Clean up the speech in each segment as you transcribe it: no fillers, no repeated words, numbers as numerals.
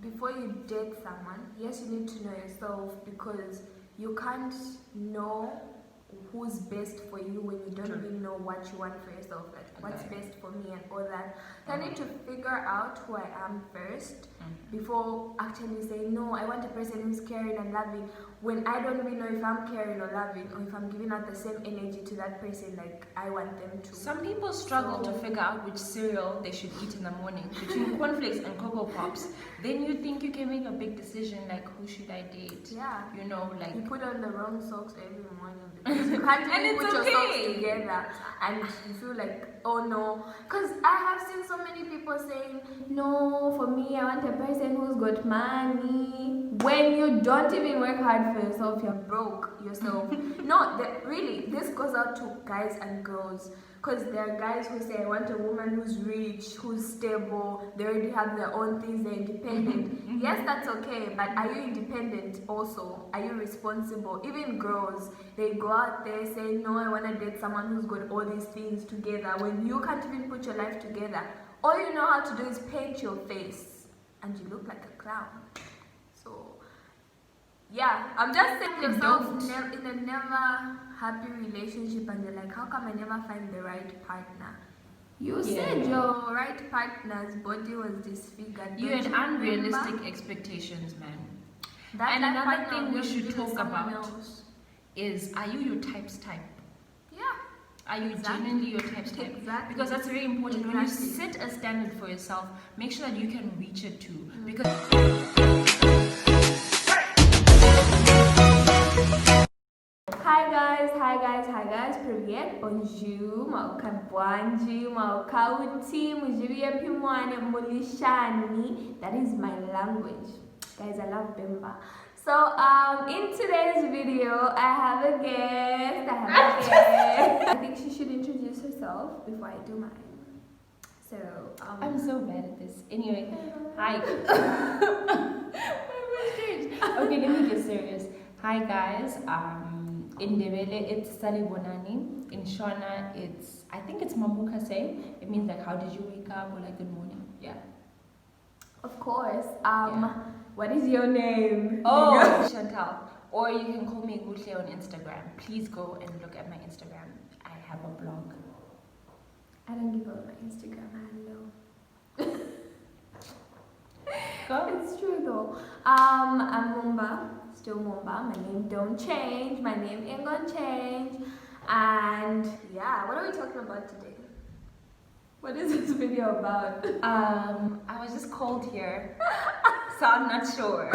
before you date someone, yes, you need to know yourself, because you can't know who's best for you when you don't even know what you want for yourself, like what's best for me and all that. So I need to figure out who I am first before actually saying, no, I want a person who's caring and loving, when I don't even know if I'm caring or loving, or if I'm giving out the same energy to that person like I want them to. Some people struggle to figure out which cereal they should eat in the morning between cornflakes and Cocoa Pops. Then you think you can make a big decision like, who should I date? Yeah. You know, like... You put on the wrong socks every morning because you can't even put your socks together, and you feel like, oh no. Because I have seen so many people saying, no, for me, I want a person who's got money. When you don't even work hard for yourself, you're broke yourself. No, really, this goes out to guys and girls. Because there are guys who say, I want a woman who's rich, who's stable, they already have their own things, they're independent. Yes, that's okay, but are you independent also? Are you responsible? Even girls, they go out there saying, no, I want to date someone who's got all these things together, when you can't even put your life together. All you know how to do is paint your face, and you look like a clown. So, yeah, I'm just saying, yourself in a never happy relationship, and you're like, how come I never find the right partner? You said your right partner's body was disfigured. You had unrealistic expectations, man. And another thing we should talk about is, are you your type's type? Yeah. Are you genuinely your type's type? Exactly. Because that's very important. When you set a standard for yourself, make sure that you can reach it too. Because Hi guys, привет, bonjour, maukabwanji, maukauti, mujiria pimwane, mulishani. That is my language. Guys, I love Bimba. So, in today's video, I have a guest. I think she should introduce herself before I do mine. So, I'm so bad at this. Anyway, hi. Okay, let me get serious. Hi guys. In Ndebele, it's Salibonani. In Shona, I think it's Mamuka say. It means like, how did you wake up, or like good morning. Yeah. Of course. What is your name? Oh, Chantelle. Or you can call me Gutle on Instagram. Please go and look at my Instagram. I have a blog. I don't give out my Instagram handle. Go. It's true though. I'm Mumba. Still Mumba. My name don't change. My name ain't gonna change. And yeah, what are we talking about today? What is this video about? I was just called here, so I'm not sure.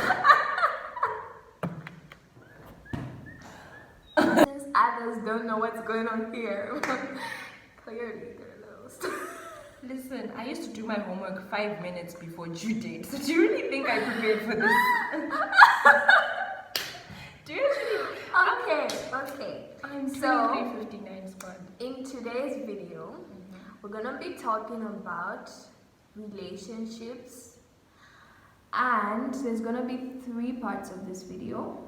Since others don't know what's going on here, clearly they're lost. Listen, I used to do my homework 5 minutes before due date. So do you really think I prepared for this? Do you actually? Okay. I'm 23:59 squad. In today's video, we're gonna be talking about relationships, and there's gonna be 3 parts of this video.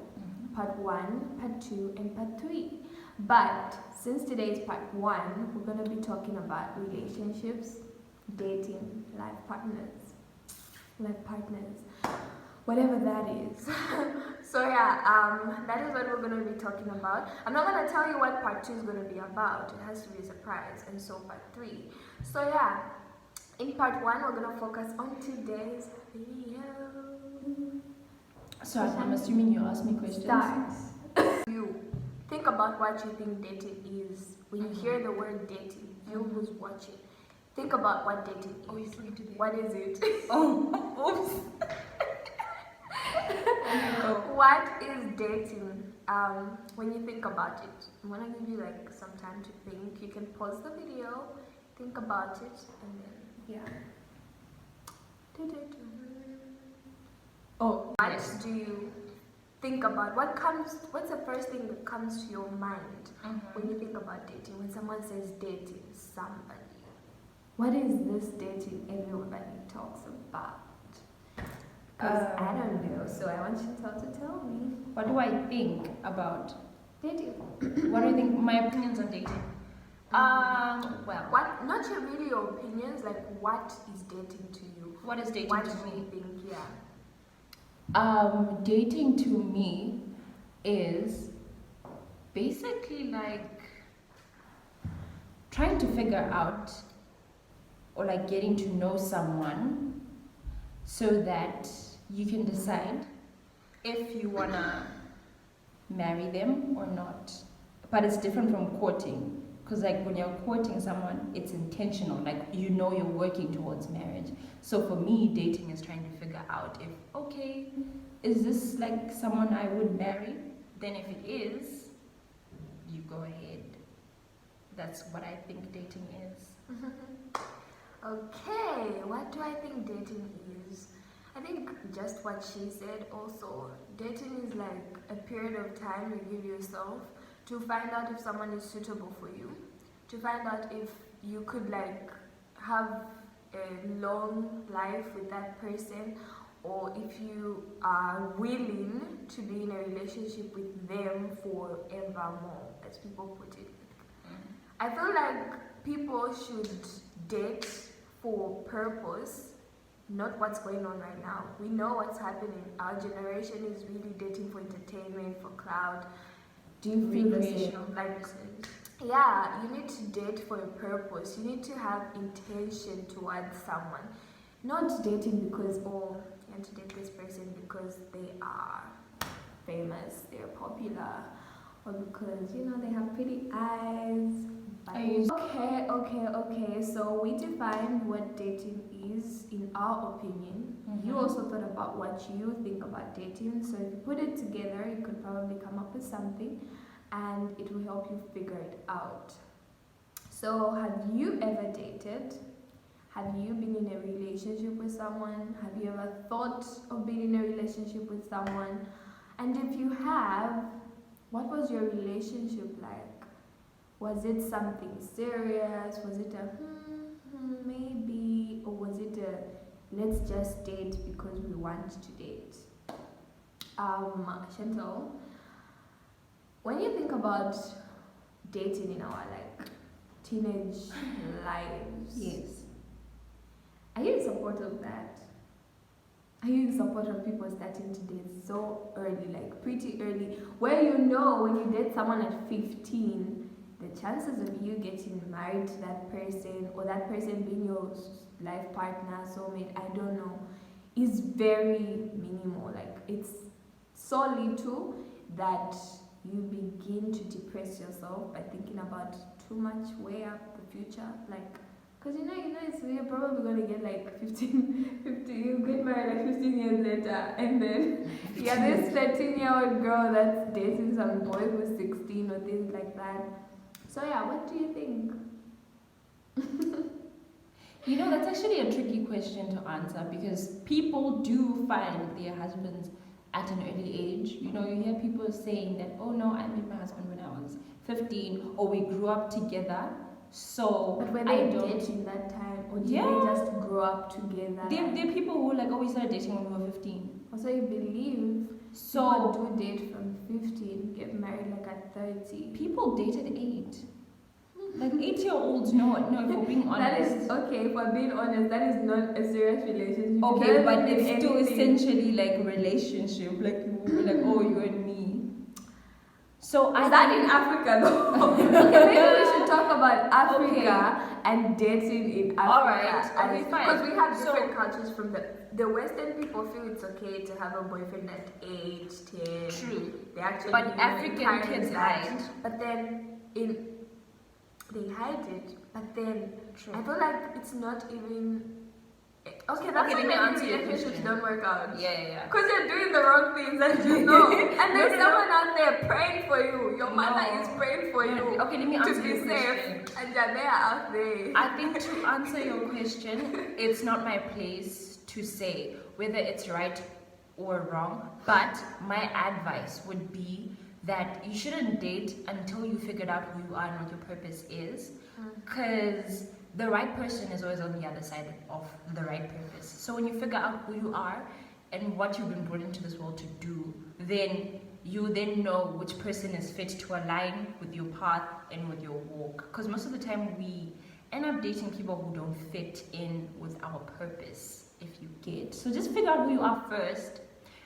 Part 1, part 2, and part 3. But since today is part 1, we're gonna be talking about relationships, dating, life partners, whatever that is. So yeah, that is what we're gonna be talking about. I'm not gonna tell you what part 2 is gonna be about. It has to be a surprise, and so part 3. So yeah, in part 1, we're gonna focus on today's video. So I'm assuming you asked me questions. You think about what you think dating is. When you hear the word dating, you who's watching, think about what dating is. Oh, you're going to What is it? Oh, oops. What is dating? When you think about it, I'm gonna give you like some time to think. You can pause the video, think about it, and then yeah. Oh, what do you think about? What's the first thing that comes to your mind when you think about dating? When someone says dating somebody, what is this dating everybody talks about? Because I don't know, so I want Chantelle to tell me. What do I think about dating? What do you think? My opinions on dating? Well, what? Not really your opinions. Like, what is dating to you? What is dating what to do me? you think? Yeah. Dating to me is basically like trying to figure out or like getting to know someone so that you can decide if you wanna marry them or not. But it's different from courting, because like when you're courting someone, it's intentional, like you know you're working towards marriage. So for me, dating is trying to figure out if, okay, is this like someone I would marry? Then if it is, you go ahead. That's what I think dating is. Okay, what do I think dating is? I think just what she said also. Dating is like a period of time you give yourself to find out if someone is suitable for you, to find out if you could like have a long life with that person, or if you are willing to be in a relationship with them forevermore, as people put it. I feel like people should date for purpose, not what's going on right now. We know what's happening. Our generation is really dating for entertainment, for cloud. Do you feel the same? Like, yeah, you need to date for a purpose. You need to have intention towards someone. Not dating because, oh, you want to date this person because they are famous, they're popular, or because, you know, they have pretty eyes. Okay. So we defined what dating is in our opinion. You also thought about what you think about dating. So if you put it together, you could probably come up with something and it will help you figure it out. So have you ever dated? Have you been in a relationship with someone? Have you ever thought of being in a relationship with someone? And if you have, what was your relationship like? Was it something serious? Was it a maybe? Or was it a let's just date because we want to date? Chantelle, when you think about dating in our like teenage lives, Yes. are you in support of that? Are you in support of people starting to date so early, like pretty early, where you know when you date someone at 15, the chances of you getting married to that person or that person being your life partner, soulmate, I don't know, is very minimal. Like it's so little that you begin to depress yourself by thinking about too much way up the future. Like, because you know, you're probably going to get like 50, you get married like 15 years later, and then yeah, this 13-year-old girl that's dating some boy who's 16 or things like that. So yeah, what do you think? You know, that's actually a tricky question to answer because people do find their husbands at an early age. You know, you hear people saying that, oh no, I met my husband when I was 15, or we grew up together. So but were they dating that time, or did they just grow up together? There are people who like, oh, we started dating when we were 15. Also, you believe people do date from 15, get married like at 30. People date at 8. Like 8-year-olds, no, for being honest. That is, okay, for being honest, that is not a serious relationship. Okay, but it's still essentially like a relationship. Like, you were like, oh, you and me. So is that in Africa though? Okay, maybe we should talk about Africa and dating in Africa. Alright, okay, fine. Because we have different cultures from the Western people feel it's okay to have a boyfriend at 8, 10. True. They actually but African kids hide. But then they hide it. But then True. I feel like it's not even. Okay, that's let me answer your relationships question. don't work out. Yeah. Because you're doing the wrong things and you know. And there's someone out there praying for you. Your mother is praying for you. Okay, let me answer to be your safe. question. And you're there out there. I think to answer your question, it's not my place to say whether it's right or wrong. But my advice would be that you shouldn't date until you figured out who you are and what your purpose is. Because the right person is always on the other side of the right purpose. So when you figure out who you are and what you've been brought into this world to do, then you then know which person is fit to align with your path and with your walk. Because most of the time we end up dating people who don't fit in with our purpose, if you get. So just figure out who you are first,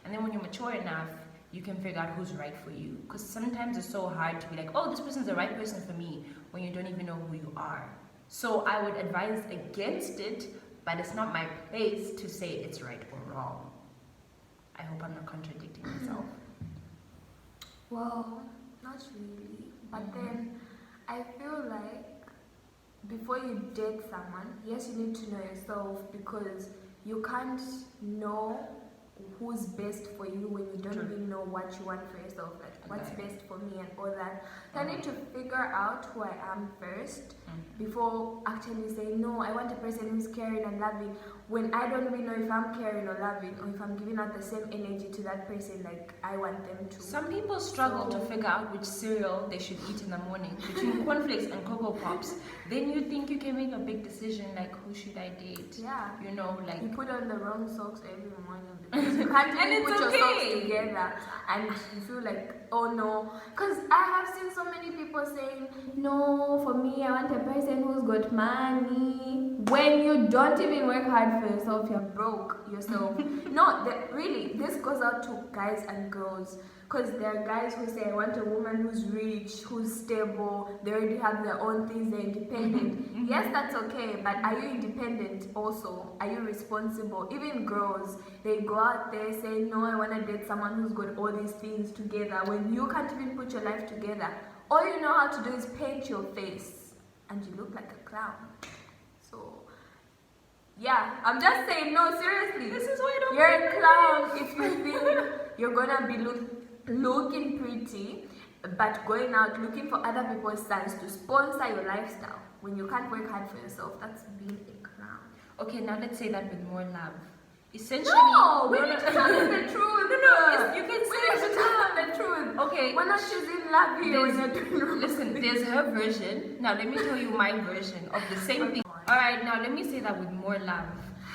And then when you're mature enough, you can figure out who's right for you. Because sometimes it's so hard to be like, oh, this person's the right person for me, when you don't even know who you are. So I would advise against it, but it's not my place to say it's right or wrong. I hope I'm not contradicting myself. Well, not really. But then I feel like before you date someone, yes, you need to know yourself, because you can't know who's best for you when you don't even know what you want for yourself, like what's best for me and all that. So I need to figure out who I am first before actually saying, no, I want a person who's caring and loving, when I don't even know if I'm caring or loving, or if I'm giving out the same energy to that person like I want them to. Some people struggle to figure out which cereal they should eat in the morning between cornflakes and Cocoa Pops. Then you think you can make a big decision like, who should I date? Yeah. You know, like, you put on the wrong socks every morning because you can't even put your socks together, and you feel like, oh no. Because I have seen so many people saying, no, for me, I want a person who's got money. When you don't even work hard for yourself, you're broke yourself. No, really, this goes out to guys and girls. Because there are guys who say, I want a woman who's rich, who's stable, they already have their own things, they're independent. Yes, that's okay, but are you independent also? Are you responsible? Even girls, they go out there saying, no, I want to date someone who's got all these things together, when you can't even put your life together. All you know how to do is paint your face, and you look like a clown. So, yeah, I'm just saying, no, seriously. this is why I don't You're a clown if you think you're gonna be looking pretty, but going out looking for other people's sons to sponsor your lifestyle when you can't work hard for yourself. That's being a clown. Okay, now let's say that with more love. Essentially, We need to tell them the truth. You can say We need to tell them the truth. Okay. We're not choosing love here when you're doing wrong. Listen, there's her version. Now let me tell you my version of the same thing. Alright, now let me say that with more love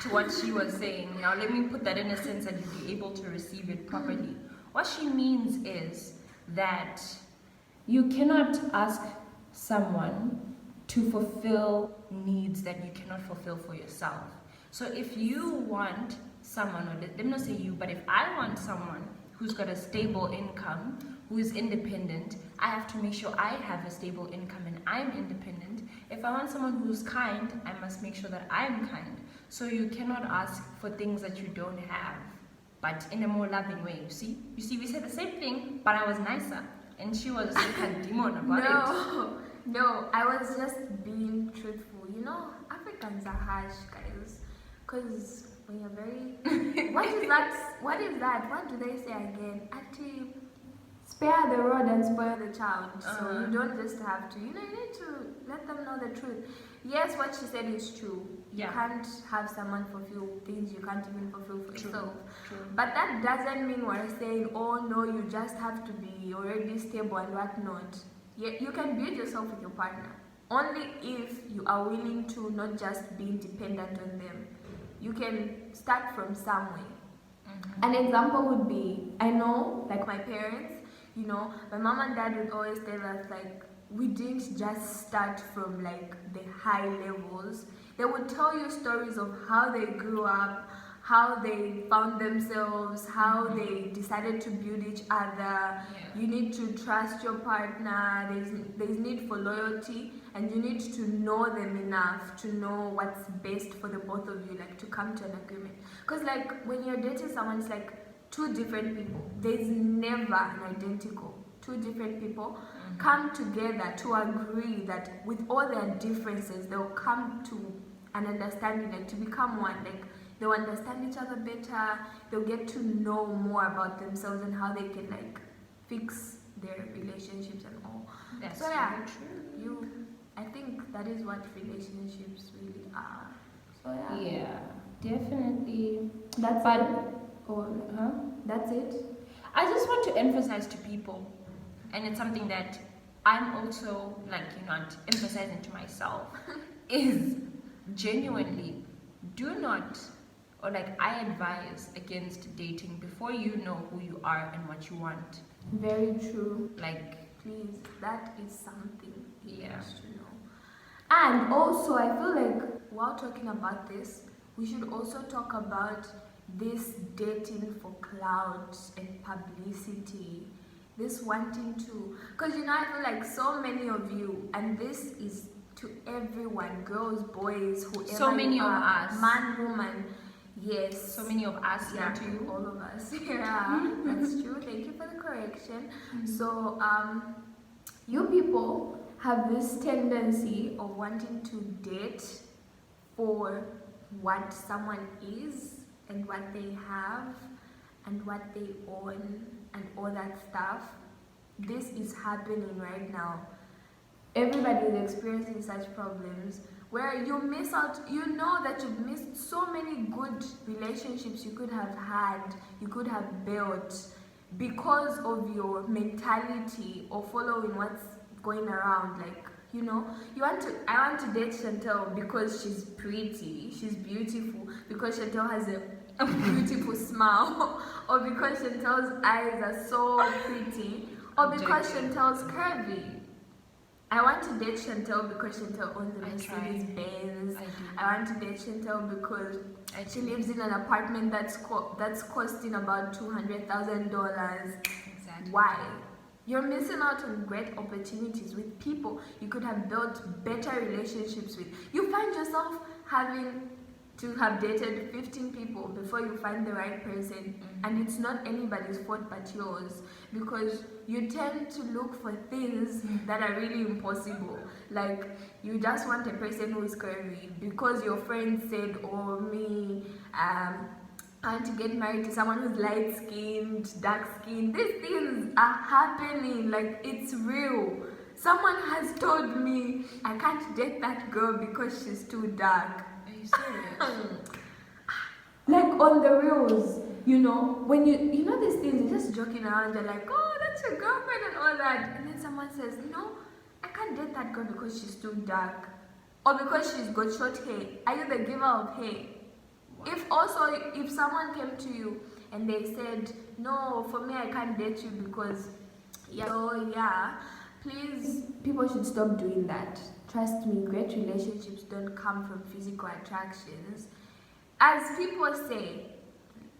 to what she was saying. Now let me put that in a sense that you'll be able to receive it properly. What she means is that you cannot ask someone to fulfill needs that you cannot fulfill for yourself. So if you want someone, or let me not say you, but if I want someone who's got a stable income, who is independent, I have to make sure I have a stable income and I'm independent. If I want someone who's kind, I must make sure that I'm kind. So you cannot ask for things that you don't have, but in a more loving way. You see, we said the same thing, but I was nicer, and she was like a demon about it. No, I was just being truthful. You know, Africans are harsh, guys. Because when you're very... What is that? What do they say again? Actually, spare the rod and spoil the child. So you don't just have to, you need to let them know the truth. Yes, what she said is true. Yeah. You can't have someone fulfill things you can't even fulfill for yourself. True. But that doesn't mean we're saying, oh no, you just have to be already stable and whatnot. Yeah, you can build yourself with your partner. Only if you are willing to not just be dependent on them. You can start from somewhere. An example would be, I know, like my parents, you know, my mom and dad would always tell us, like, we didn't just start from like the high levels. They would tell you stories of how they grew up, how they found themselves, how they decided to build each other. Yeah. You need to trust your partner. There's need for loyalty, and you need to know them enough to know what's best for the both of you, like to come to an agreement. Because like when you're dating someone, it's like two different people. There's never an identical. Two different people come together to agree that with all their differences, they'll come to an understanding, like to become one. Like they'll understand each other better. They'll get to know more about themselves and how they can like fix their relationships and all. That's so yeah, true. I think that is what relationships really are. So Yeah, definitely. That's But it. That's it. I just want to emphasize to people, and it's something that I'm also like, not emphasizing to myself, is genuinely do not, or like I advise against dating before you know who you are and what you want. Very true. Like, Please, that is something you Yeah. need to know. And also, I feel like while talking about this, we should also talk about this dating for clout and publicity, this wanting to, because you know, I feel like so many of you, and this is to everyone, girls, boys, whoever, so many you of are, us, man, woman, yes, so many of us, yeah, to you, all of us, yeah, that's true. Thank you for the correction. So you people have this tendency of wanting to date for what someone is and what they have and what they own and all that stuff. This is happening right now. Everybody is experiencing such problems where you miss out. You know that you've missed so many good relationships you could have had, you could have built, because of your mentality or following what's going around. Like, you know, I want to date Chantelle because she's pretty, she's beautiful, because Chantelle has a beautiful smile, or because Chantelle's eyes are so pretty, or because Chantelle's curvy. I want to date Chantelle because Chantelle owns a Mercedes Benz. I want to date Chantelle because she lives in an apartment that's costing about $200,000. Exactly. Why? You're missing out on great opportunities with people you could have built better relationships with. You find yourself having to have dated 15 people before you find the right person, and it's not anybody's fault but yours, because you tend to look for things that are really impossible. Like, you just want a person who is curvy because your friend said, oh, me, I want to get married to someone who's light skinned, dark skinned. These things are happening, like, it's real. Someone has told me I can't date that girl because she's too dark. Are you serious? Like, on the reels, you know, when you know these things, you're just joking around, you're like, oh, that's your girlfriend and all that, and then someone says, no, I can't date that girl because she's too dark, or because she's got short hair. Are you the giver of hair? If someone came to you and they said, no, for me I can't date you because, yeah, so yeah, please, people should stop doing that. Trust me, great relationships don't come from physical attractions. As people say,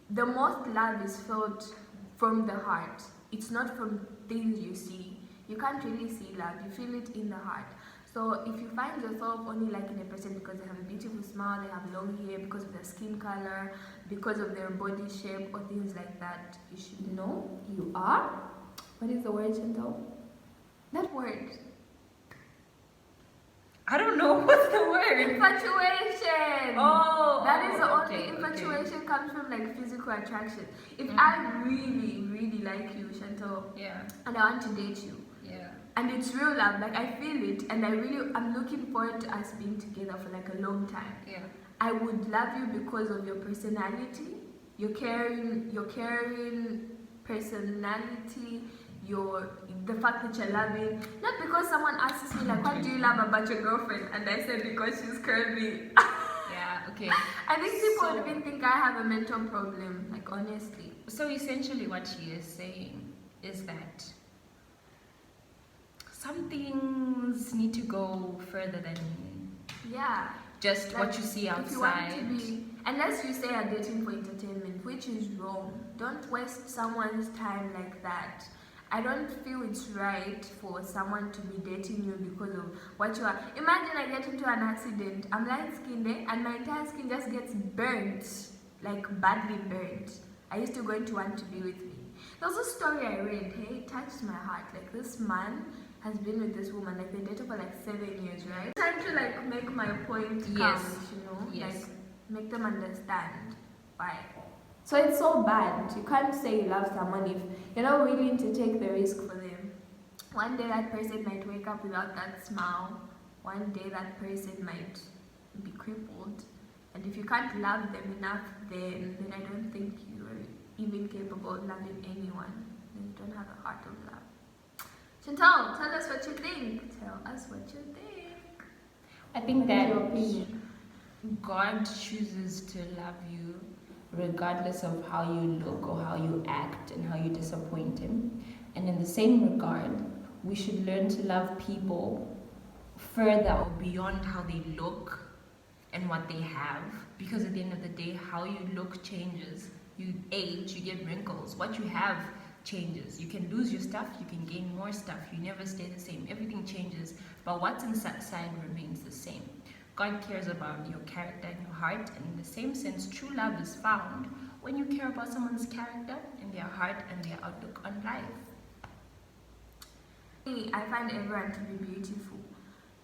the most love is felt from the heart. It's not from things you see. You can't really see love, you feel it in the heart. So if you find yourself only liking a person because they have a beautiful smile, they have long hair, because of their skin color, because of their body shape, or things like that, you should know you are, what is the word, Chantelle? That word. I don't know what's the word. Infatuation. Oh, that is the only okay, infatuation comes from like physical attraction. If I really, really like you, Chantelle, yeah, and I want to date you, yeah, and it's real love, like I feel it, and I'm looking forward to us being together for like a long time. yeah, I would love you because of your personality, your caring personality, the fact that you're loving. Not because someone asks me like, what do you love about your girlfriend, and I said because she's curvy. yeah, okay. I think people would even think I have a mental problem, like, honestly. So essentially what she is saying is that some things need to go further than just like what you see outside. If you want to be, unless you say you're dating for entertainment, which is wrong. Don't waste someone's time like that. I don't feel it's right for someone to be dating you because of what you are. Imagine I get into an accident, I'm light skinned, and my entire skin just gets burnt, like badly burnt. I used to going to want to be with me. There was a story I read, hey, it touched my heart. Like, this man has been with this woman, like they dated for like 7 years, right? Trying to like make my point count, you know, like make them understand why. So it's so bad. You can't say you love someone if you're not willing to take the risk for them. One day that person might wake up without that smile. One day that person might be crippled. And if you can't love them enough, then I don't think you are even capable of loving anyone. Then you don't have a heart of love. Chantelle, tell us what you think. Tell us what you think. I think that God chooses to love you regardless of how you look or how you act and how you disappoint him. And in the same regard, we should learn to love people further or beyond how they look and what they have, because at the end of the day, how you look changes. You age, you get wrinkles. What you have changes. You can lose your stuff, you can gain more stuff. You never stay the same. Everything changes, but what's inside remains the same. God cares about your character and your heart, and in the same sense, true love is found when you care about someone's character and their heart and their outlook on life. I find everyone to be beautiful.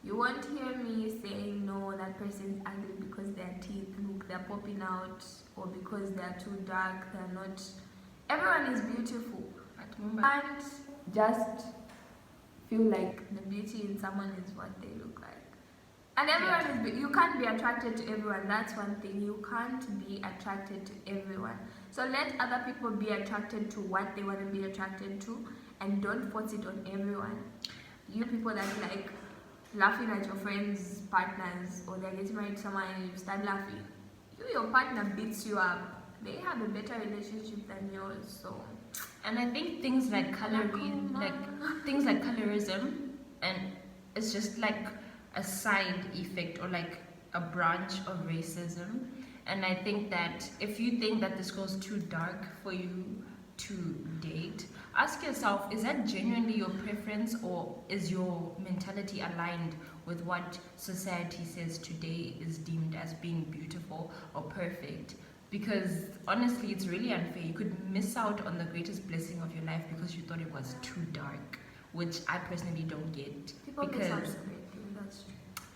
You won't hear me saying, no, that person's ugly because their teeth look, they're popping out, or because they're too dark, they're not. Everyone is beautiful. And just feel like the beauty in someone is what they look like. And everyone is, you can't be attracted to everyone. That's one thing. You can't be attracted to everyone. So let other people be attracted to what they want to be attracted to, and don't force it on everyone. You people that like laughing at your friends' partners, or they're getting married to someone and you start laughing. Your partner beats you up. They have a better relationship than yours. So, and I think things like colorism, and it's just like a side effect or like a branch of racism. And I think that if you think that this goes too dark for you to date, ask yourself, is that genuinely your preference, or is your mentality aligned with what society says today is deemed as being beautiful or perfect? Because honestly, it's really unfair. You could miss out on the greatest blessing of your life because you thought it was too dark, which I personally don't get. People because that's true.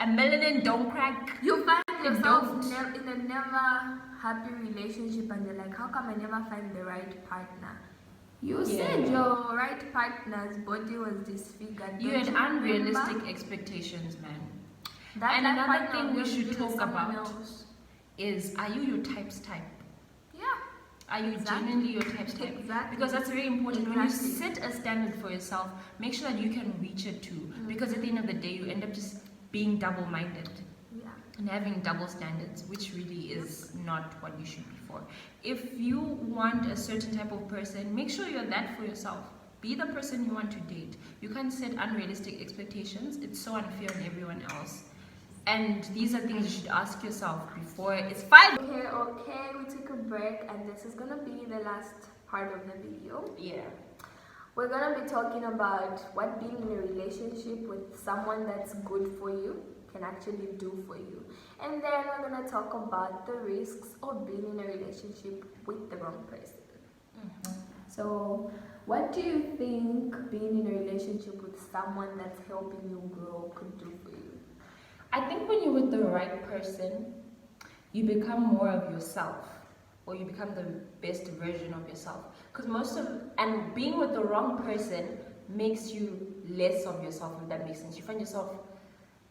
A melanin don't crack. You find yourself in a never happy relationship, and you're like, how come I never find the right partner? You said your right partner's body was disfigured. You had unrealistic expectations, man. And another thing we should talk about is, are you your type's type? Yeah. Are you genuinely your type's type? Exactly. Because that's very important. When you set a standard for yourself, make sure that you can reach it too. Because at the end of the day, you end up just being double-minded. And having double standards, which really is not what you should be for. If you want a certain type of person, make sure you're that for yourself. Be the person you want to date. You can't set unrealistic expectations. It's so unfair on everyone else. And these are things you should ask yourself before it's fine. Okay, we took a break, and this is gonna be the last part of the video. Yeah. We're gonna be talking about what being in a relationship with someone that's good for you can actually do for you. And then we're gonna talk about the risks of being in a relationship with the wrong person. So, what do you think being in a relationship with someone that's helping you grow could do for you? I think when you're with the right person, you become more of yourself, or you become the best version of yourself. Because and being with the wrong person makes you less of yourself, if that makes sense. You find yourself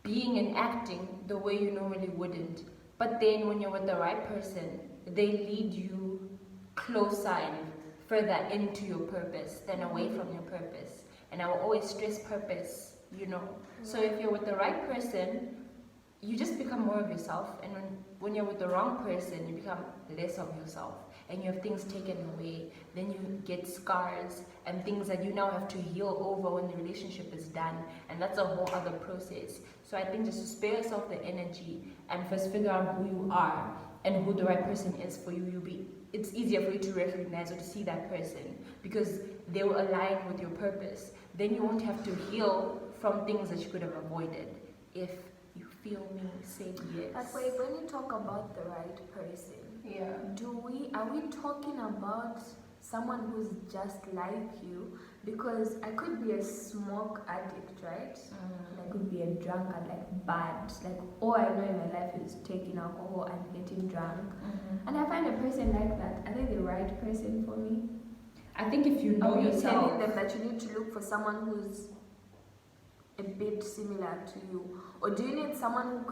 being and acting the way you normally wouldn't. But then when you're with the right person, they lead you closer and further into your purpose than away from your purpose. And I will always stress purpose, you know. So if you're with the right person, you just become more of yourself. And when you're with the wrong person, you become less of yourself. And you have things taken away. Then you get scars and things that you now have to heal over when the relationship is done. And that's a whole other process. So I think just to spare yourself the energy and first figure out who you are and who the right person is for you, it's easier for you to recognize or to see that person because they will align with your purpose. Then you won't have to heal from things that you could have avoided. If you feel me, say yes. But wait, when you talk about the right person, are we talking about someone who's just like you? Because I could be a smoke addict, right? And I could be a drunkard, like bad. Like all I know in my life is taking alcohol and getting drunk. And I find a person like that. Are they the right person for me? I think if you know yourself, telling them that you need to look for someone who's a bit similar to you, or do you need someone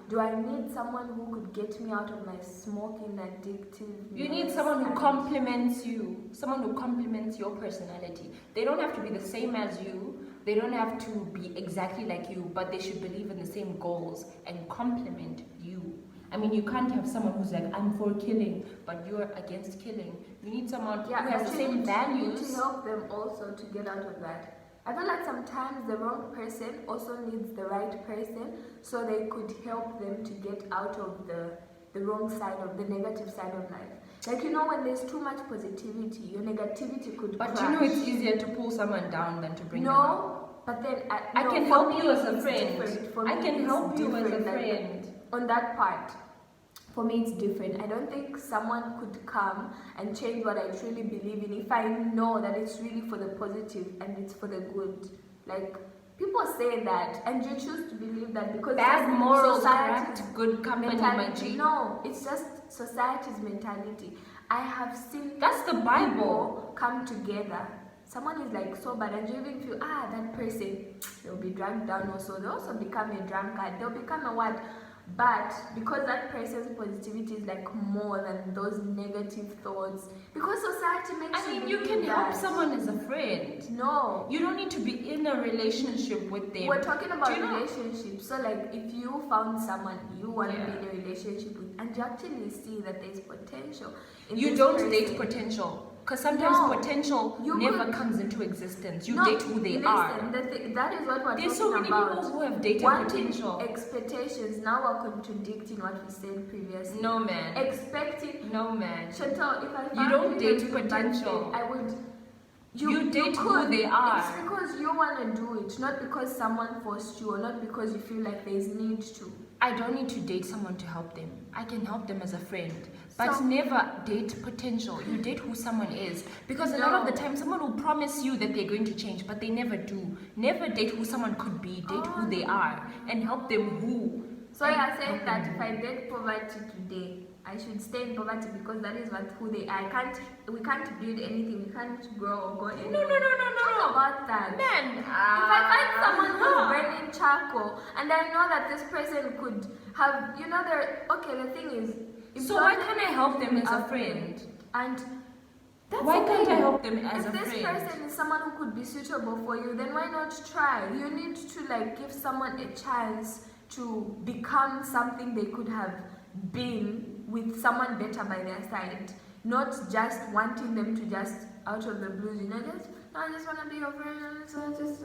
do I need someone who could get me out of my smoking addictive? You need someone who complements you, someone who complements your personality. They don't have to be the same as you, they don't have to be exactly like you, but they should believe in the same goals and complement you. I mean, you can't have someone who's like, I'm for killing, but you're against killing. You need someone who has the same values. You need to help them also to get out of that. I feel like sometimes the wrong person also needs the right person so they could help them to get out of the wrong side of the negative side of life. Like, you know, when there's too much positivity, your negativity could But crash. you know, it's easier to pull someone down than to bring them up. No, but then I no, can for help me, you as a it's friend. different. For I me, can it's help you as a different. Like, friend. on that part, for me it's different. I don't think someone could come and change what I truly believe in if I know that it's really for the positive and it's for the good. Like, people say that and you choose to believe that because Bad morals society's corrupt good company, my G. No, it's just society's mentality. I have seen That's the Bible. people come together. Someone is like so bad and you even feel, that person, they'll be dragged down also. They'll also become a drunkard. They'll become a what? But because that person's positivity is like more than those negative thoughts, because society makes You can help someone as a friend. No. You don't need to be in a relationship with them. We're talking about relationships. So like if you found someone you want to be in a relationship with and you actually see that there's potential in you this don't person, date potential. Because sometimes potential never comes into existence. You date who they are. That is what we're There's talking so many about. people who have dated Wanting potential. expectations now are contradicting what we said previously. No, man. Expecting. No, man. Chantelle, if I found You don't you date in a bad potential. state, I would. You date who they are. It's because you want to do it, not because someone forced you or not because you feel like there's need to. I don't need to date someone to help them. I can help them as a friend. But never date potential. You date who someone is. Because a lot of the time, someone will promise you that they're going to change, but they never do. Never date who someone could be. Date who they are and help them who. So you are saying that if I date poverty today, I should stay in poverty because that is who they are. We can't build anything. We can't grow or go anywhere. No. Talk about that. Man, if I find someone who's burning charcoal and I know that this person could have, the thing is, so why can't I help them as a friend? And why can't I help them as a friend? If this person is someone who could be suitable for you, then why not try? You need to give someone a chance to become something they could have been with someone better by their side, not just wanting them to just out of the blues, I just want to be your friend, so just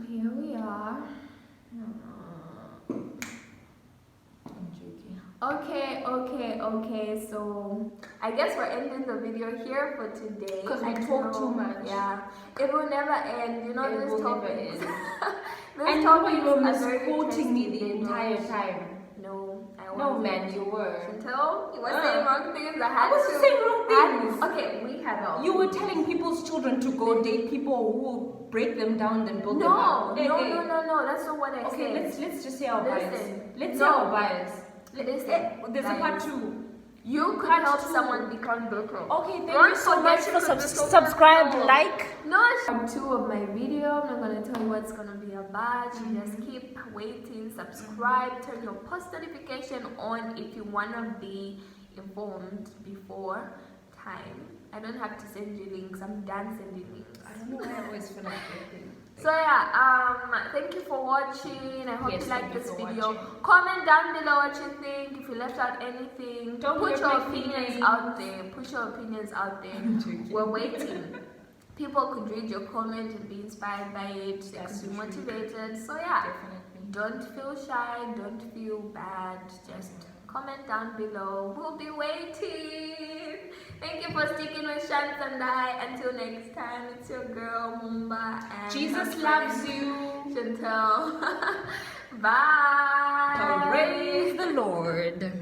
here we are. I'm joking. Okay, so I guess we're ending the video here for today. Because we talk too much. Yeah, it will never end, this topic. And you were misquoting me the entire time. No, I wasn't. No, man, you were. Chantelle, you were saying wrong things. I wasn't saying wrong things. Okay, we had all. You were telling people's children to go date people who will break them down and build them up. No, that's not what I said. Okay, let's just say our bias. Listen. Let's say our bias. Listen, there's a part 2. You could help someone become better. Okay, thank you so much for subscribe, like. No, part 2 of my video. I'm not gonna tell you what's gonna be about. You just keep waiting, subscribe, turn your post notification on if you wanna be informed before time. I don't have to send you links. I'm done sending links. I don't know why I always feel like everything. So thank you for watching. I hope you liked this video. Watching. Comment down below what you think. If you left out anything, put your opinions out there. Put your opinions out there. We're waiting. People could read your comment and be inspired by it. They could be motivated. So Definitely. don't feel shy. Don't feel bad. Just comment down below. We'll be waiting. Thank you for sticking with Chantelle and I. Until next time, it's your girl Mumba and Jesus loves you. Chantelle. Bye. Praise the Lord.